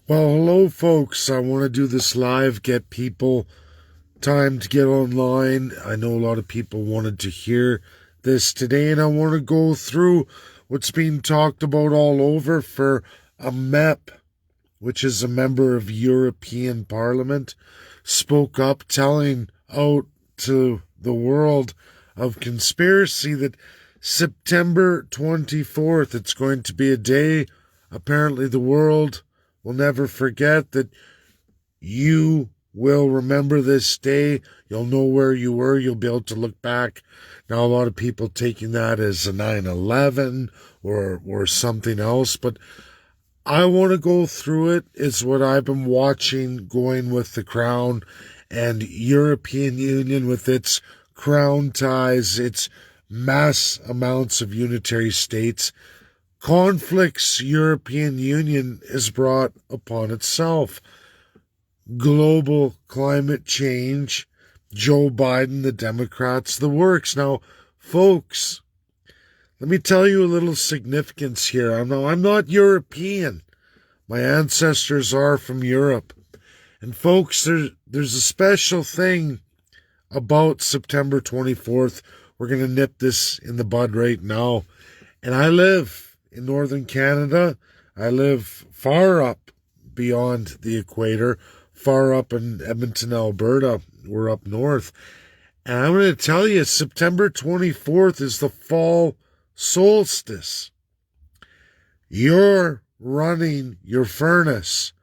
Well, hello, folks. I want to do this live, get people time to get online. I know a lot of people wanted to hear this today, and I want to go through what's being talked about all over for a MEP, which is a member of European Parliament, spoke up telling out to the world of conspiracy that September 24th, it's going to be a day, apparently the world will never forget, that you will remember this day. You'll know where you were. You'll be able to look back. Now, a lot of people taking that as a 9/11 or something else, but I want to go through it. It's what I've been watching going with the Crown and European Union with its Crown ties, its mass amounts of unitary states, conflicts European Union has brought upon itself. Global climate change, Joe Biden, the Democrats, the works. Now, folks, let me tell you a little significance here. I'm not European. My ancestors are from Europe. And folks, there's a special thing about September 24th. We're going to nip this in the bud right now. And I live in northern Canada. I live far up beyond the equator, far up in Edmonton, Alberta. We're up north. And I'm going to tell you, September 24th is the fall solstice. You're running your furnace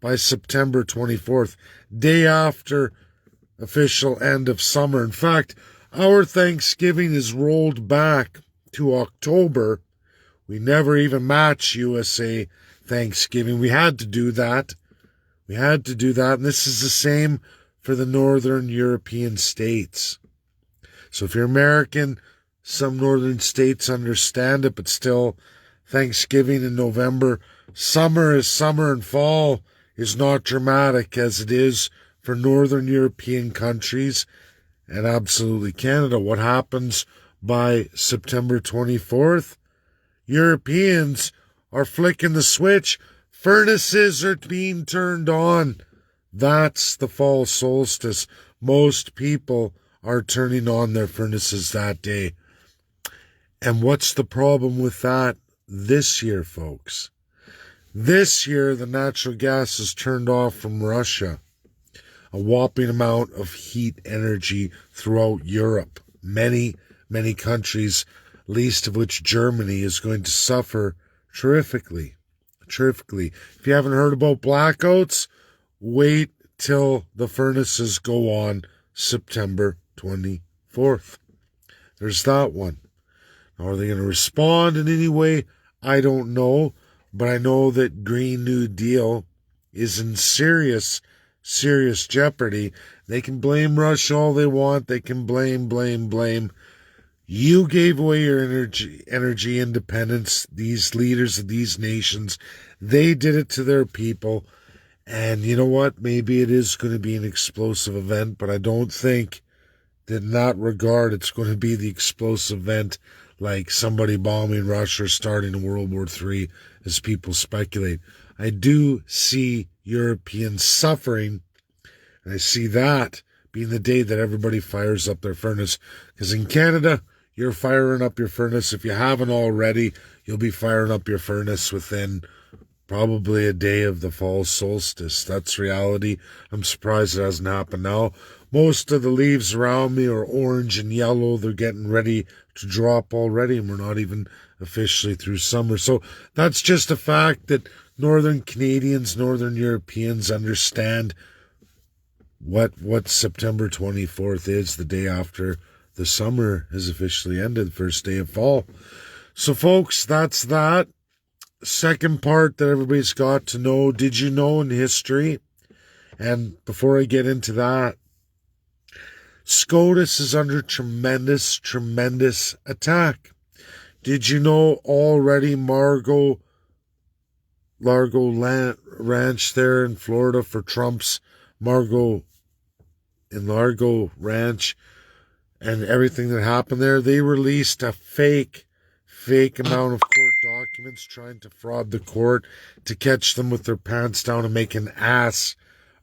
by September 24th, day after official end of summer. In fact, our Thanksgiving is rolled back to October. We never even match USA Thanksgiving. We had to do that. And this is the same for the northern European states. So if you're American, some northern states understand it, but still, Thanksgiving in November, summer is summer, and fall is not dramatic as it is for northern European countries and absolutely Canada. What happens by September 24th? Europeans are flicking the switch. Furnaces are being turned on. That's the fall solstice. Most people are turning on their furnaces that day. And what's the problem with that this year, folks? This year, the natural gas is turned off from Russia. A whopping amount of heat energy throughout Europe. Many, many countries, least of which Germany, is going to suffer terrifically. If you haven't heard about blackouts, wait till the furnaces go on September 24th. There's that one. Now, are they going to respond in any way? I don't know, but I know that Green New Deal is in serious jeopardy. They can blame Russia all they want. They can blame. You gave away your energy independence. These leaders of these nations, they did it to their people. And you know what? Maybe it is going to be an explosive event, but I don't think that in that regard it's going to be the explosive event like somebody bombing Russia or starting World War III, as people speculate. I do see Europeans suffering, and I see that being the day that everybody fires up their furnace. Because in Canada, you're firing up your furnace. If you haven't already, you'll be firing up your furnace within probably a day of the fall solstice. That's reality. I'm surprised it hasn't happened now. Most of the leaves around me are orange and yellow. They're getting ready to drop already, and we're not even officially through summer. So that's just a fact that northern Canadians, northern Europeans understand what September 24th is, the day after the summer has officially ended, the first day of fall. So, folks, that's that. Second part that everybody's got to know. Did you know in history? And before I get into that, SCOTUS is under tremendous attack. Did you know already Largo Ranch there in Florida for Trump's Largo Ranch and everything that happened there? They released a fake fake amount of court documents, trying to fraud the court, to catch them with their pants down and make an ass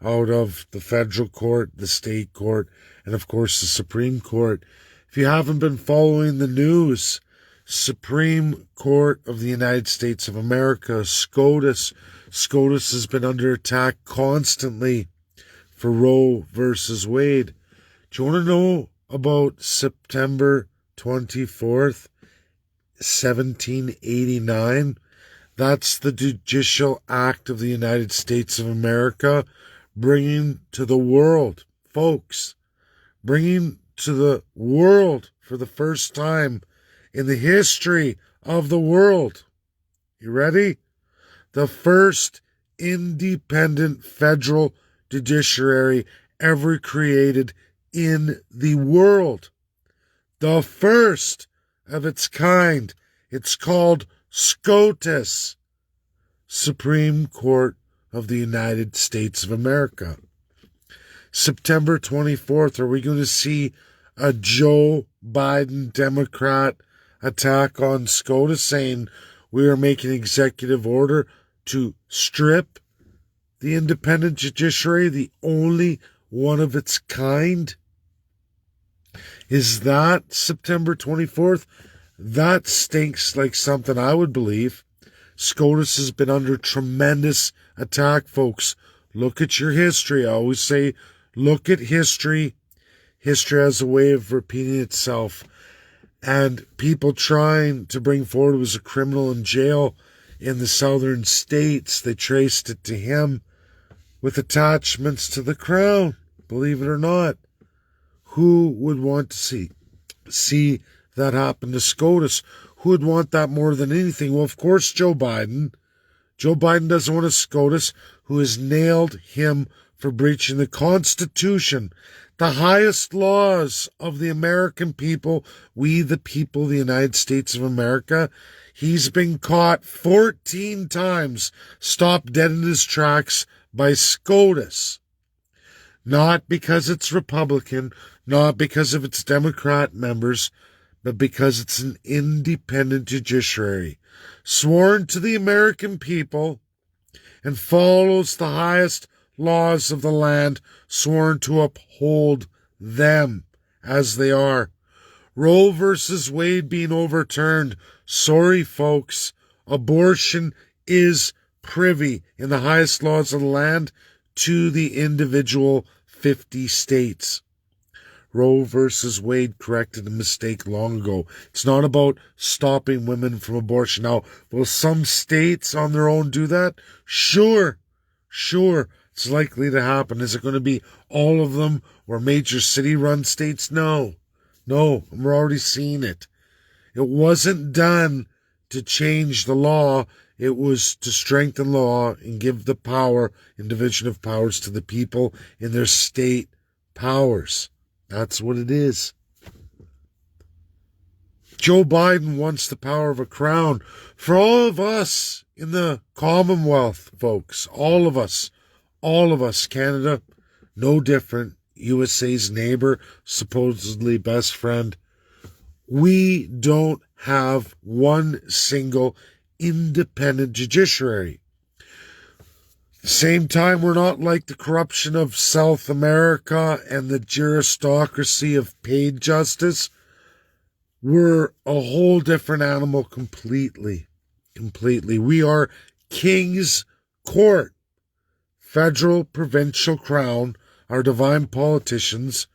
out of the federal court, the state court, and of course the Supreme Court. If you haven't been following the news, Supreme Court of the United States of America, SCOTUS. SCOTUS has been under attack constantly for Roe versus Wade. Do you want to know about September 24th, 1789? That's the Judicial Act of the United States of America, bringing to the world, folks, bringing to the world for the first time in the history of the world. You ready? The first independent federal judiciary ever created in the world. The first of its kind. It's called SCOTUS, Supreme Court of the United States of America. September 24th, are we going to see a Joe Biden Democrat attack on SCOTUS, saying we are making an executive order to strip the independent judiciary, the only one of its kind? Is that September 24th? That stinks like something I would believe. SCOTUS has been under tremendous attack, folks. Look at your history. I always say, look at history. History has a way of repeating itself. And people trying to bring forward was a criminal in jail in the southern states. They traced it to him with attachments to the crown, believe it or not. Who would want to see that happen to SCOTUS? Who would want that more than anything? Well, of course, Joe Biden. Joe Biden doesn't want a SCOTUS who has nailed him for breaching the Constitution, the highest laws of the American people, we the people of the United States of America. He's been caught 14 times, stopped dead in his tracks by SCOTUS. Not because it's Republican, not because of its Democrat members, but because it's an independent judiciary, sworn to the American people and follows the highest laws of the land, sworn to uphold them as they are. Roe versus Wade being overturned. Sorry, folks. Abortion is privy in the highest laws of the land to the individual 50 states. Roe versus Wade corrected a mistake long ago. It's not about stopping women from abortion. Now, will some states on their own do that? Sure. It's likely to happen. Is it going to be all of them or major city-run states? No, we're already seeing it. It wasn't done to change the law. It was to strengthen law and give the power and division of powers to the people in their state powers. That's what it is. Joe Biden wants the power of a crown. For all of us in the Commonwealth, folks, all of us, Canada, no different, USA's neighbor, supposedly best friend, we don't have one single independent judiciary. At the same time, we're not like the corruption of South America and the aristocracy of paid justice. We're a whole different animal completely. We are King's Court. Federal, provincial crown, our divine politicians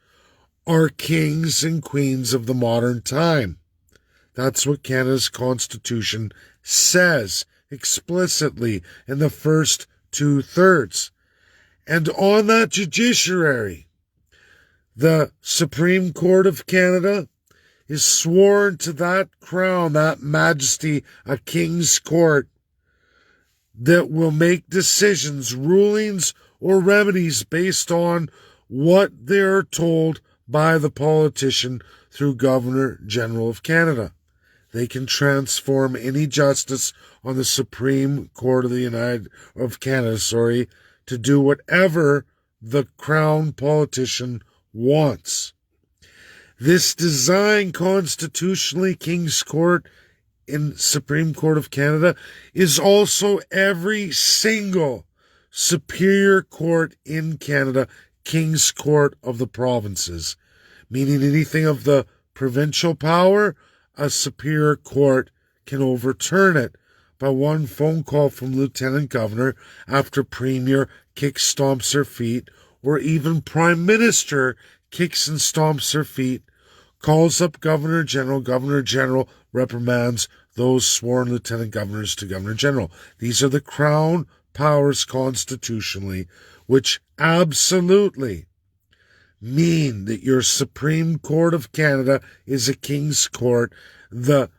are kings and queens of the modern time. That's what Canada's Constitution says explicitly in the first 2/3. And on that judiciary, the Supreme Court of Canada is sworn to that crown, that majesty, a king's court, that will make decisions, rulings, or remedies based on what they're told by the politician through Governor General of Canada. They can transform any justice on the Supreme Court of Canada, to do whatever the crown politician wants. This design constitutionally, King's Court, in Supreme Court of Canada is also every single superior court in Canada, King's Court of the provinces, meaning anything of the provincial power, a superior court can overturn it by one phone call from Lieutenant Governor after Premier kicks, stomps her feet, or even Prime Minister kicks and stomps her feet, calls up Governor General reprimands those sworn Lieutenant Governors to Governor General. These are the Crown powers constitutionally, which absolutely mean that your Supreme Court of Canada is a King's Court. The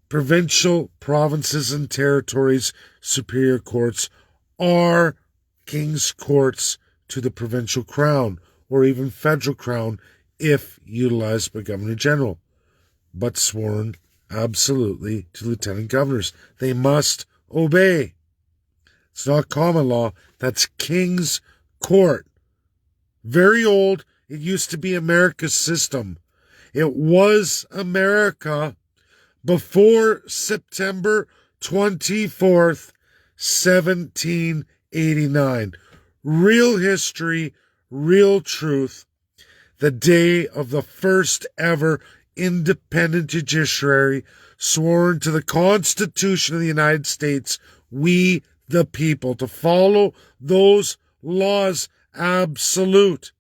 provincial, provinces, and territories' superior courts are King's Courts to the provincial Crown, or even federal Crown, if utilized by Governor General, but sworn absolutely to Lieutenant Governors. They must obey. It's not common law. That's King's Court. Very old. It used to be America's system. It was America before September 24th, 1789. Real history, real truth. The day of the first ever independent judiciary sworn to the Constitution of the United States, we the people, to follow those laws absolute.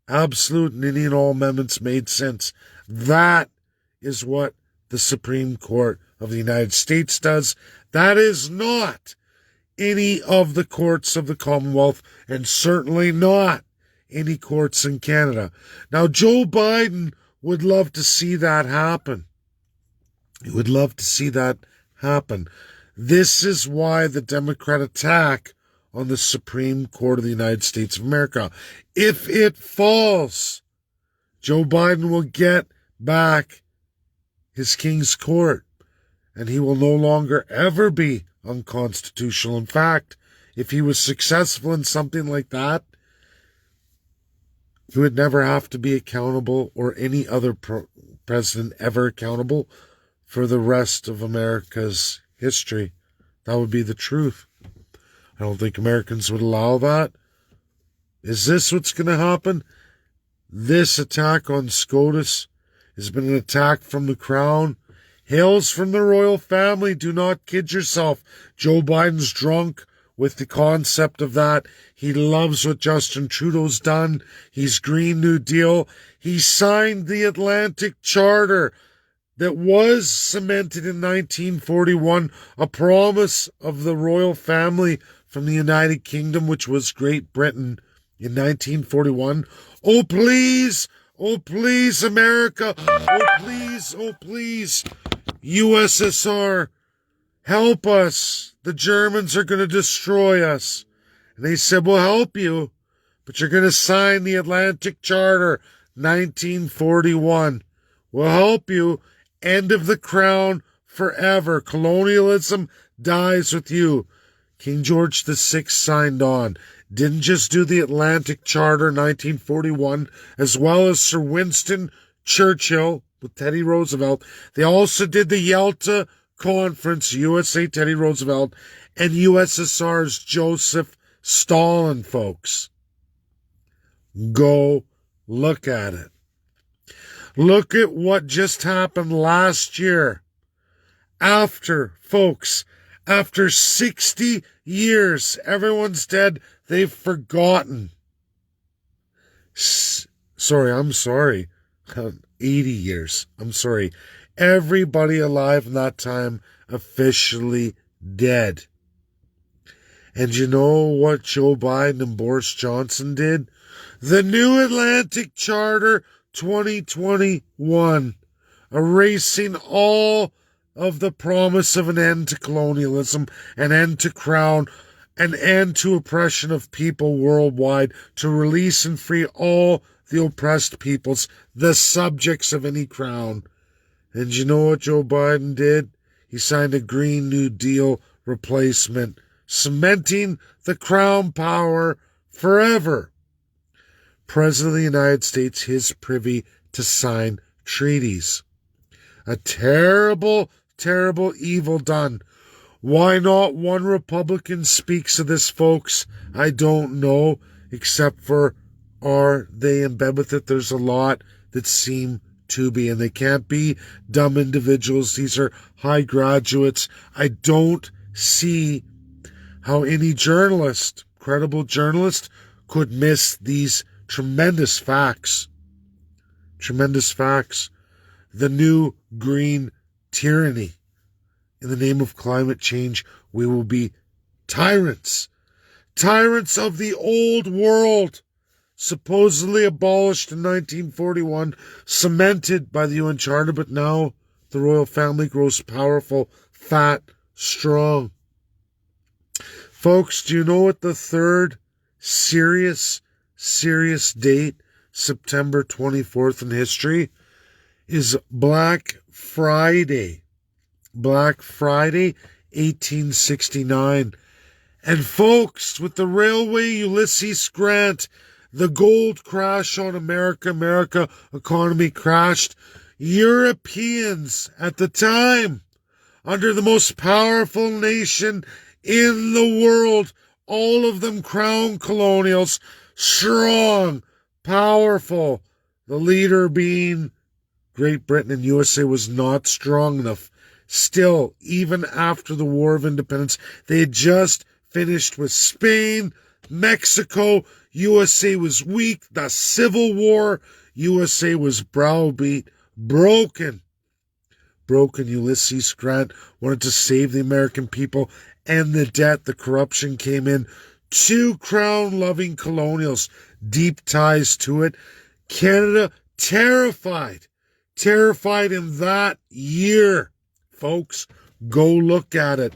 Absolute, and any and all amendments made since. That is what the Supreme Court of the United States does. That is not any of the courts of the Commonwealth, and certainly not any courts in Canada. Now, Joe Biden would love to see that happen. He would love to see that happen. This is why the Democrat attack on the Supreme Court of the United States of America. If it falls, Joe Biden will get back his King's Court, and he will no longer ever be unconstitutional. In fact, if he was successful in something like that, he would never have to be accountable, or any other president ever accountable, for the rest of America's history. That would be the truth. I don't think Americans would allow that. Is this what's going to happen? This attack on SCOTUS has been an attack from the Crown. Hails from the royal family. Do not kid yourself. Joe Biden's drunk with the concept of that. He loves what Justin Trudeau's done. He's Green New Deal. He signed the Atlantic Charter that was cemented in 1941, a promise of the royal family from the United Kingdom, which was Great Britain, in 1941. Oh, please, America. Oh, please, USSR, help us. The Germans are going to destroy us. And they said, we'll help you, but you're going to sign the Atlantic Charter, 1941. We'll help you. End of the Crown forever. Colonialism dies with you. King George VI signed on. Didn't just do the Atlantic Charter, 1941, as well as Sir Winston Churchill with Teddy Roosevelt. They also did the Yalta Conference, USA Teddy Roosevelt, and USSR's Joseph Stalin, folks. Go look at it. Look at what just happened last year. After 60 years, everyone's dead. They've forgotten. I'm sorry. 80 years. I'm sorry. Everybody alive in that time officially dead. And you know what Joe Biden and Boris Johnson did? The new Atlantic Charter 2021, erasing all of the promise of an end to colonialism, an end to Crown, an end to oppression of people worldwide, to release and free all the oppressed peoples, the subjects of any Crown. And you know what Joe Biden did? He signed a Green New Deal replacement, cementing the Crown power forever. President of the United States, his privy to sign treaties. A terrible terrible evil done. Why not one Republican speaks of this, folks? I don't know, except for are they in bed with it? There's a lot that seem to be, and they can't be dumb individuals. These are high graduates. I don't see how any journalist, credible journalist, could miss these tremendous facts. Tremendous facts. The new green tyranny. In the name of climate change, we will be tyrants. Tyrants of the old world. Supposedly abolished in 1941, cemented by the UN Charter, but now the royal family grows powerful, fat, strong. Folks, do you know what the third serious date, September 24th in history, is? Black Friday. Black Friday, 1869. And folks, with the railway Ulysses Grant, the gold crash on America economy crashed. Europeans at the time, under the most powerful nation in the world, all of them crown colonials, strong, powerful, the leader being Great Britain, and USA was not strong enough. Still, even after the War of Independence, they had just finished with Spain, Mexico. USA was weak. The Civil War, USA was browbeat, broken. Ulysses Grant wanted to save the American people and the debt. The corruption came in. Two crown-loving colonials, deep ties to it. Canada terrified in that year. Folks, go look at it.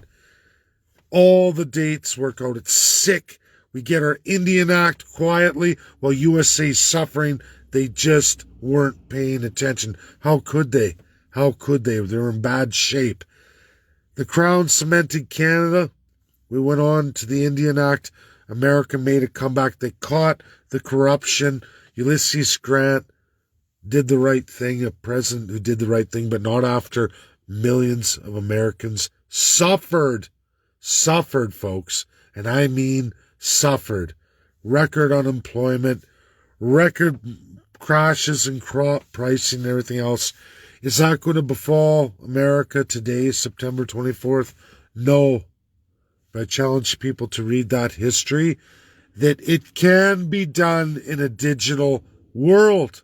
All the dates work out. It's sick. We get our Indian Act quietly while USA's suffering. They just weren't paying attention. How could they? How could they? They were in bad shape. The Crown cemented Canada. We went on to the Indian Act. America made a comeback. They caught the corruption. Ulysses Grant did the right thing, a president who did the right thing, but not after millions of Americans suffered, folks. And I mean suffered. Record unemployment, record crashes in crop pricing and everything else. Is that going to befall America today, September 24th? No. But I challenge people to read that history, that it can be done in a digital world.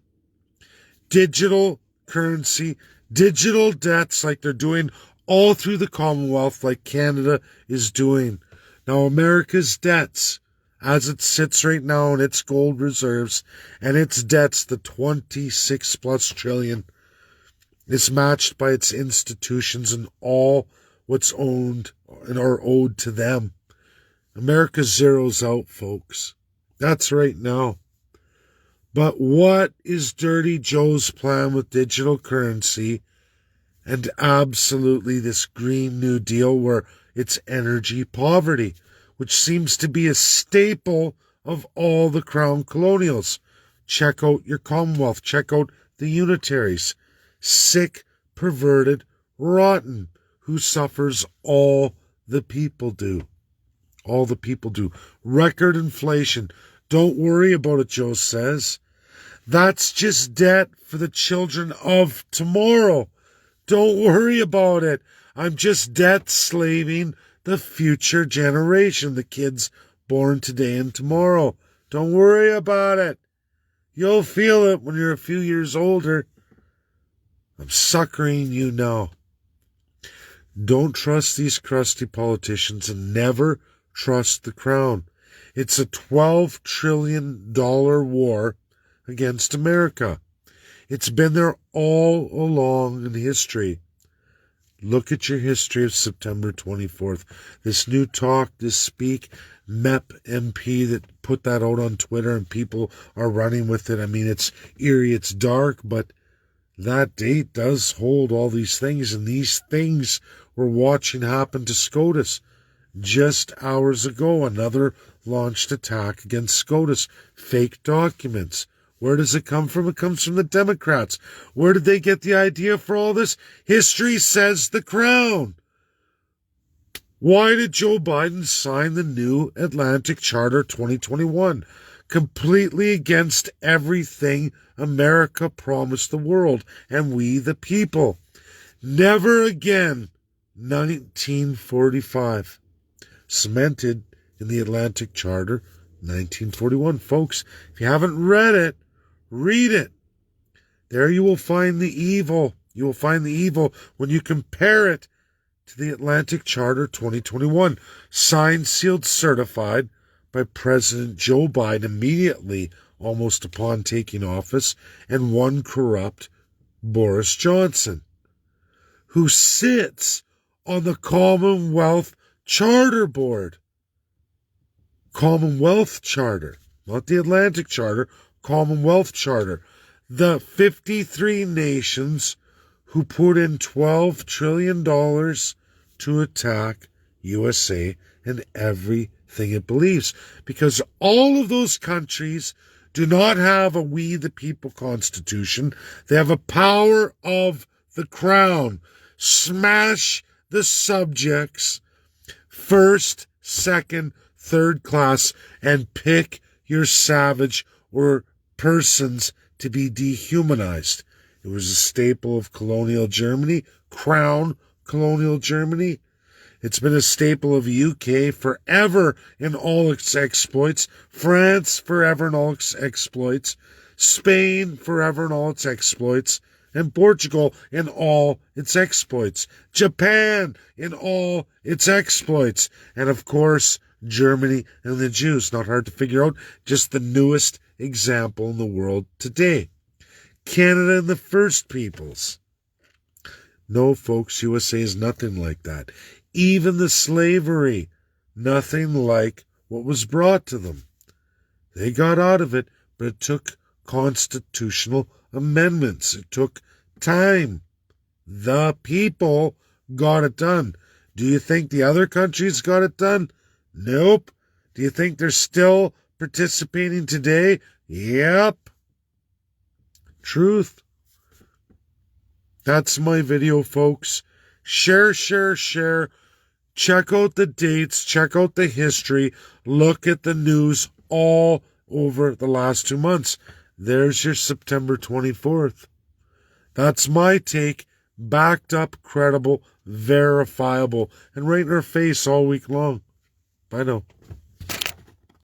Digital currency, digital debts like they're doing all through the Commonwealth, like Canada is doing. Now, America's debts, as it sits right now in its gold reserves and its debts, the 26 plus trillion, is matched by its institutions and all what's owned and are owed to them. America zeroes out, folks. That's right now. But what is Dirty Joe's plan with digital currency and absolutely this Green New Deal where it's energy poverty, which seems to be a staple of all the crown colonials? Check out your Commonwealth. Check out the unitaries. Sick, perverted, rotten, who suffers all the people do. All the people do. Record inflation. Don't worry about it, Joe says. That's just debt for the children of tomorrow. Don't worry about it. I'm just debt slaving the future generation, the kids born today and tomorrow. Don't worry about it. You'll feel it when you're a few years older. I'm suckering you now. Don't trust these crusty politicians and never trust the crown. It's a $12 trillion war against America. It's been there all along in history. Look at your history of September 24th. This new talk, this speak, MEP MP that put that out on Twitter and people are running with it. I mean, it's eerie, it's dark, but that date does hold all these things, and these things we're watching happen to SCotUS. Just hours ago, another launched attack against SCotUS. Fake documents. Where does it come from? It comes from the Democrats. Where did they get the idea for all this? History says the Crown. Why did Joe Biden sign the new Atlantic Charter 2021? Completely against everything America promised the world and we the people. Never again. 1945. Cemented in the Atlantic Charter 1941. Folks, if you haven't read it, read it. There you will find the evil. You will find the evil when you compare it to the Atlantic Charter 2021, signed, sealed, certified by President Joe Biden immediately, almost upon taking office, and one corrupt Boris Johnson, who sits on the Commonwealth Charter Board. Commonwealth Charter, not the Atlantic Charter, Commonwealth Charter. The 53 nations who put in $12 trillion to attack USA and everything it believes. Because all of those countries do not have a we the people constitution. They have a power of the crown. Smash the subjects first, second, third class, and pick your savage or persons to be dehumanized. It was a staple of colonial Germany, crown colonial Germany. It's been a staple of UK forever in all its exploits, France forever in all its exploits, Spain forever in all its exploits, and Portugal in all its exploits, Japan in all its exploits, and of course, Germany and the Jews. Not hard to figure out, just the newest example in the world today. Canada and the First Peoples. No, folks, USA is nothing like that. Even the slavery, nothing like what was brought to them. They got out of it, but it took constitutional amendments. It took time. The people got it done. Do you think the other countries got it done? Nope. Do you think they're still participating today? Yep. Truth. That's my video, folks. Share, share, share. Check out the dates. Check out the history. Look at the news all over the last 2 months. There's your September 24th. That's my take. Backed up, credible, verifiable, and right in our face all week long. Bye now.